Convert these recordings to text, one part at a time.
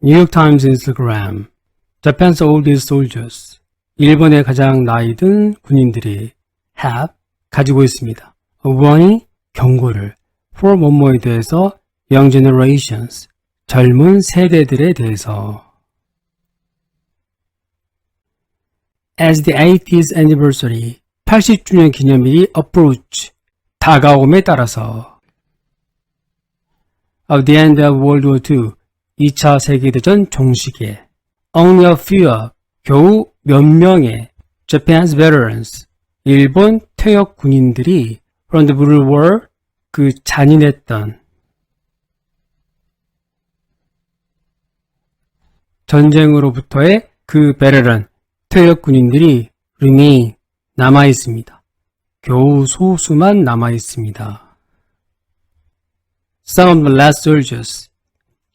New York Times Instagram. Japan's oldest soldiers. 일본의 가장 나이 든 군인들이 have 가지고 있습니다. a warning 경고를 for 뭐뭐에 대해서 young generations 젊은 세대들에 대해서. As the 80th anniversary 80주년 기념일이 approach 다가옴에 따라서 of the end of World War II 2차 세계대전 종식에 only a few 겨우 몇 명의 Japan's veterans 일본 퇴역 군인들이 from the brutal war 그 잔인했던 전쟁으로부터의 그 veteran 퇴역 군인들이 remain 남아있습니다. 겨우 소수만 남아있습니다. Some of the last soldiers.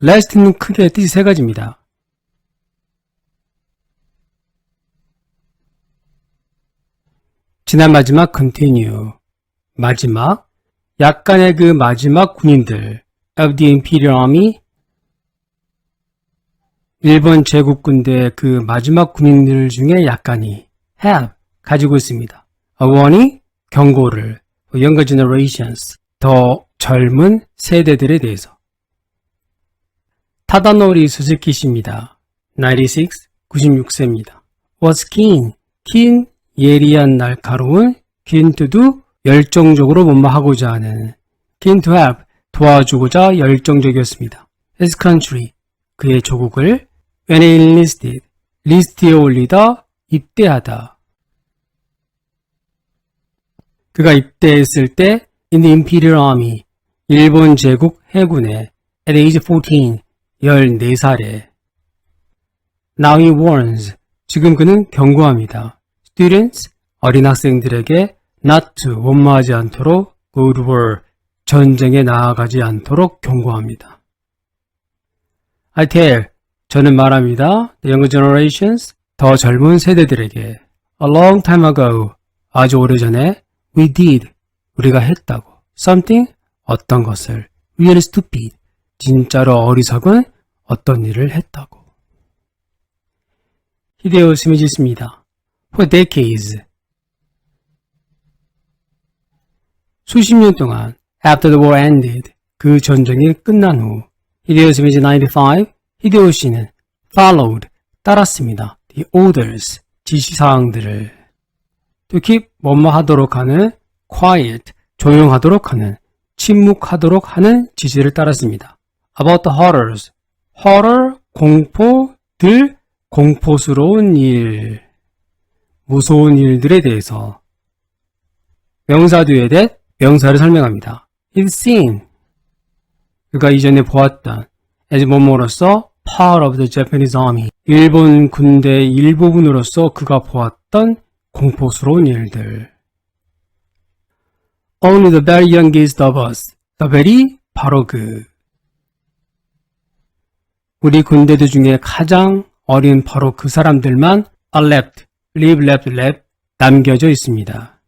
last는 크게 뜻이 세 가지입니다. 지난 마지막 continue. 마지막. 약간의 그 마지막 군인들 of the Imperial Army. 일본 제국군대의 그 마지막 군인들 중에 약간이 have 가지고 있습니다. a warning 경고를 for younger generations 더 젊은 세대들에 대해서. 타다노리 스즈키 씨입니다. 96, 96세입니다. was keen, keen 예리한 날카로운, keen to do 열정적으로 뭐뭐하고자 하는, keen to help 도와주고자 열정적이었습니다. his country 그의 조국을 when he enlisted 리스트에 올리다 입대하다. 그가 입대했을 때 in the Imperial Army 일본 제국 해군에 at age 14 14살에 now he warns 지금 그는 경고합니다. students 어린 학생들에게 not to 원마하지 않도록 go to war 전쟁에 나아가지 않도록 경고합니다. I tell 저는 말합니다. The younger generations 더 젊은 세대들에게 a long time ago 아주 오래전에 we did 우리가 했다고 something 어떤 것을 really stupid 진짜로 어리석은 어떤 일을 했다고. 히데요 스미지 씨입니다. For decades 수십 년 동안 after the war ended 그 전쟁이 끝난 후 히데요 스미지 95 히데요 씨는 followed 따랐습니다. The orders 지시사항들을 to keep 뭐뭐 하도록 하는 quiet 조용하도록 하는 침묵하도록 하는 지시를 따랐습니다. About the horrors horror 공포들 공포스러운 일 무서운 일들에 대해서 명사 뒤에 that 명사를 설명합니다. He'd seen 그가 이전에 보았던 as 뭐뭐로서 part of the Japanese army 일본 군대의 일부분으로서 그가 보았던 공포스러운 일들. Only the very youngest of us the very 바로 그 우리 군대들 중에 가장 어린 바로 그 사람들만 are left, live left 남겨져 있습니다.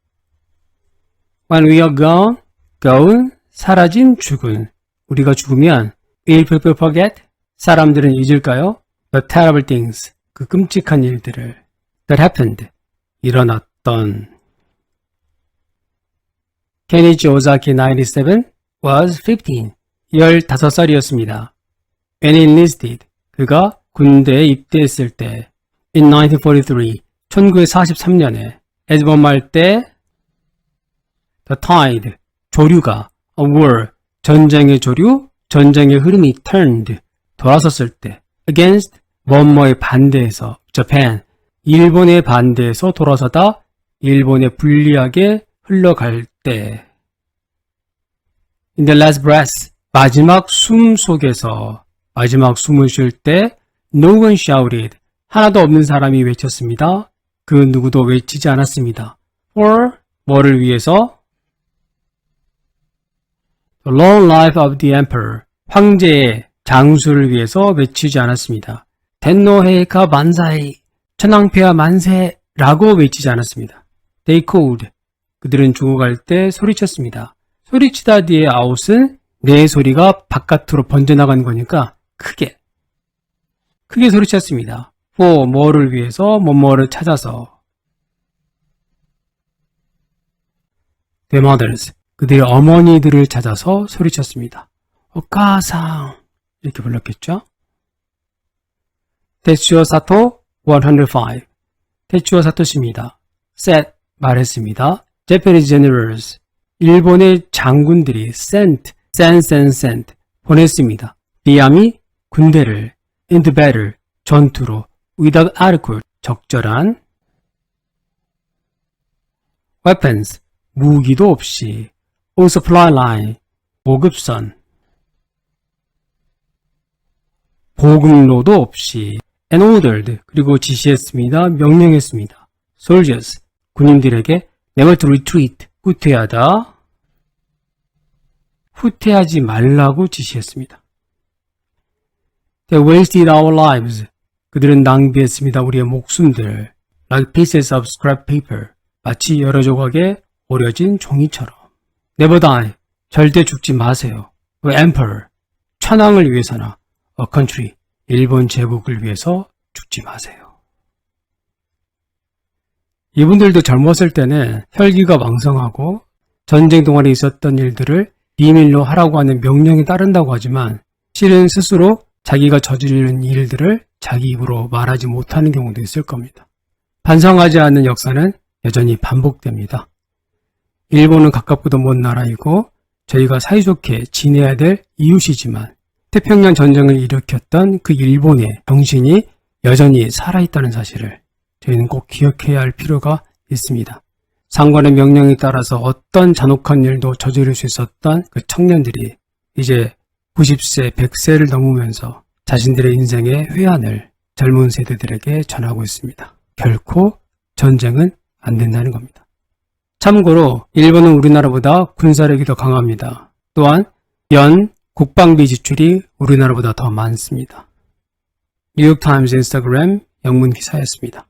When we are gone, gone, 사라진, 죽은. 우리가 죽으면 will people forget? 사람들은 잊을까요? The terrible things, 그 끔찍한 일들을 that happened, 일어났던. 케니치 오사키 97 was 15, 15살이었습니다. When he enlisted, 그가 군대에 입대했을 때 in 1943, 1943년에 as 뭐뭐할 때 the tide, 조류가 a war, 전쟁의 조류, 전쟁의 흐름이 turned, 돌아섰을 때 against 뭐뭐에 반대해서 Japan, 일본에 반대해서 돌아서다 일본에 불리하게 흘러갈 때 in the last breath, 마지막 숨 속에서 마지막 숨을 쉴 때 no one shouted, 하나도 없는 사람이 외쳤습니다. 그 누구도 외치지 않았습니다. for 뭐를 위해서 the long life of the emperor, 황제의 장수를 위해서 외치지 않았습니다. 텐노헤이카 만사이, 천황폐하 만세라고 외치지 않았습니다. They called, 그들은 죽어갈 때 소리쳤습니다. 소리치다 뒤에 아웃은 내 소리가 바깥으로 번져나간 거니까 크게 크게 소리쳤습니다. for 뭐를 위해서 뭐뭐를 찾아서. Their mothers 그들의 어머니들을 찾아서 소리쳤습니다. 오카상 이렇게 불렀겠죠? 테츠오 사토 105 테츠오 사토시입니다. said 말했습니다. Japanese generals 일본의 장군들이 sent 보냈습니다. 비암이 군대를 into battle 전투로 without adequate 적절한 weapons 무기도 없이 or supply line 보급선 보급로도 없이 and ordered 그리고 지시했습니다. 명령했습니다. soldiers 군인들에게 never to retreat 후퇴하다 후퇴하지 말라고 지시했습니다. They wasted our lives 그들은 낭비했습니다. 우리의 목숨들 like pieces of scrap paper 마치 여러 조각의 오려진 종이처럼 Never die 절대 죽지 마세요. The emperor 천황을 위해서나 a country 일본 제국을 위해서 죽지 마세요. 이분들도 젊었을 때는 혈기가 왕성하고 전쟁 동안에 있었던 일들을 비밀로 하라고 하는 명령에 따른다고 하지만 실은 스스로 자기가 저지르는 일들을 자기 입으로 말하지 못하는 경우도 있을 겁니다. 반성하지 않는 역사는 여전히 반복됩니다. 일본은 가깝고도 먼 나라이고 저희가 사이좋게 지내야 될 이웃이지만 태평양 전쟁을 일으켰던 그 일본의 정신이 여전히 살아있다는 사실을 저희는 꼭 기억해야 할 필요가 있습니다. 상관의 명령에 따라서 어떤 잔혹한 일도 저지를 수 있었던 그 청년들이 이제 90세, 100세를 넘으면서 자신들의 인생의 회한을 젊은 세대들에게 전하고 있습니다. 결코 전쟁은 안 된다는 겁니다. 참고로 일본은 우리나라보다 군사력이 더 강합니다. 또한 연 국방비 지출이 우리나라보다 더 많습니다. 뉴욕타임즈 인스타그램 영문 기사였습니다.